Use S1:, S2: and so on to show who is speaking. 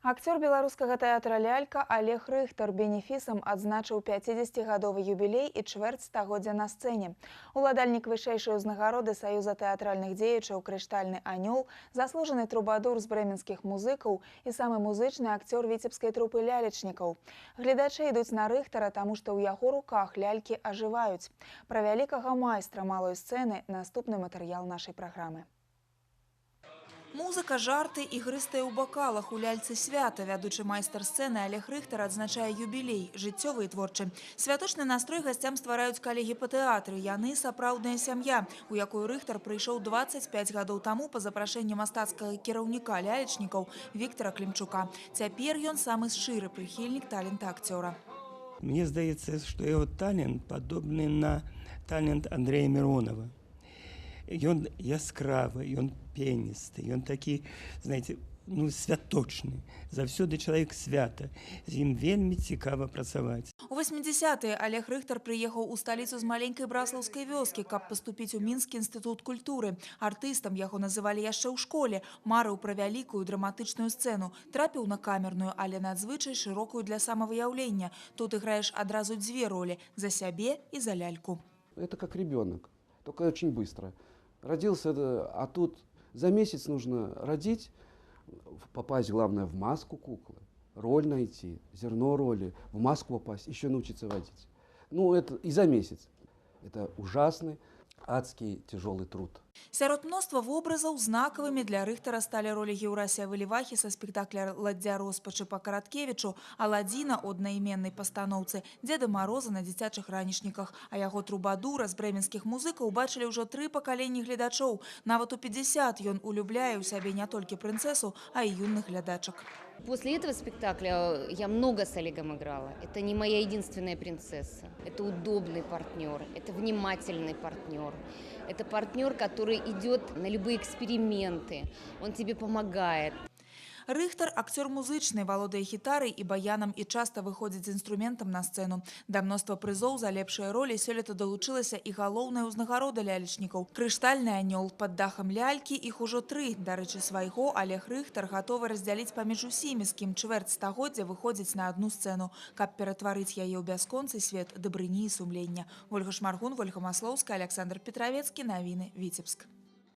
S1: Акцёр беларускага тэатра «Лялька» Олег Рыхтар бенефісам адзначыў 50-гадовы юбілей і чвэрць стагоддзя на сцэне. Уладальнік вышэйшай узнагароды Саюза тэатральных дзеячаў «Крыштальны анёл», заслужаны трубадур з брэменскіх музыкаў і самы музычны акцёр віцебскай трупы лялечнікаў. Гледачы ідуць на Рыхтара, таму што ў яго руках лялькі ажываюць. Пра вялікага майстра малой сцэны наступны матэрыял нашай праграмы.
S2: Музыка, жарты, ігрыстыя ў бакалах у ляльцы свята. Вядучы майстар сцэны Олег Рыхтар адзначае юбілей, жыццёвы і творчы. Святочны настрой гасцям ствараюць калегі па тэатры. Яны сапраўдная сям'я, у якую Рыхтар прыйшоў 25 гадоў таму па запрашэнню мастацкага кіраўніка лялечнікаў Віктара Клімчука. Цяпер ён самы шчыры прыхільнік талента акцёра.
S3: Мне здаецца, што яго талент падобны на талент Андрэя Міронова. Ён яскравы, ён пеністы, ён такі, знаеце, святочны. Заўсёды чалавек свята. З ім вельмі цікава працаваць.
S2: У 80-е Олег Рыхтар прыехаў у сталіцу з маленькай браслаўскай вёскі, каб паступіць у Мінскі інстытут культуры. Артыстам яго называлі яшчэ ў школе. Марыў пра вялікую драматычную сцэну. Трапіў на камерную, але надзвычай шырокую для самавыяўлення. Тут іграеш адразу дзве ролі – за сябе і за ляльку.
S4: Это как ребенок, только очень быстро. Родился, а тут за месяц нужно родить, попасть, главное, в маску куклы, роль найти, зерно роли, в маску попасть, еще научиться водить. Ну, это и за месяц. Это ужасный, адский, тяжелый труд.
S2: Сярод мноства вобразаў знакавымі для Рыхтара сталі ролі Геўрасія Вылівахі са спектакля «Ладдзя роспачы» па Караткевічу, Аладзіна ў аднайменнай пастаноўцы, Дзеда Мароза на дзіцячых ранішніках, а яго трубадура з брэменскіх музыкаў бачылі ўжо 3 пакаленні гледачоў. Нават у 50 ён улюбляе ў сябе не толькі прынцэсу, а і юных глядачак.
S5: После этого спектакля я много с Олегом играла. Это не моя единственная принцесса. Это удобный партнер, это внимательный партнер. Это партнер, который идет на любые эксперименты. Он тебе помогает.
S2: Рыхтар – акцёр музычны, валодае гітарай і баянам і часта выходзіць з інструментам на сцэну. Да мноства прызоў за лепшыя ролі сёлета далучылася і галоўная ўзнагарода лялечнікаў – «Крыштальны анёл». Пад дахам лялькі іх ужо 3. Дарэчы, свайго Олег Рыхтар гатовы раздзяліць паміж усімі, з кім чвэрць стагоддзя выходзіць на адну сцэну, каб ператварыць яе ў бясконцы свет дабрыні і сумлення. Ольга Шмаргун, Вольга Маслоўская, Александр Петравецкі. Навіны, Віцебск.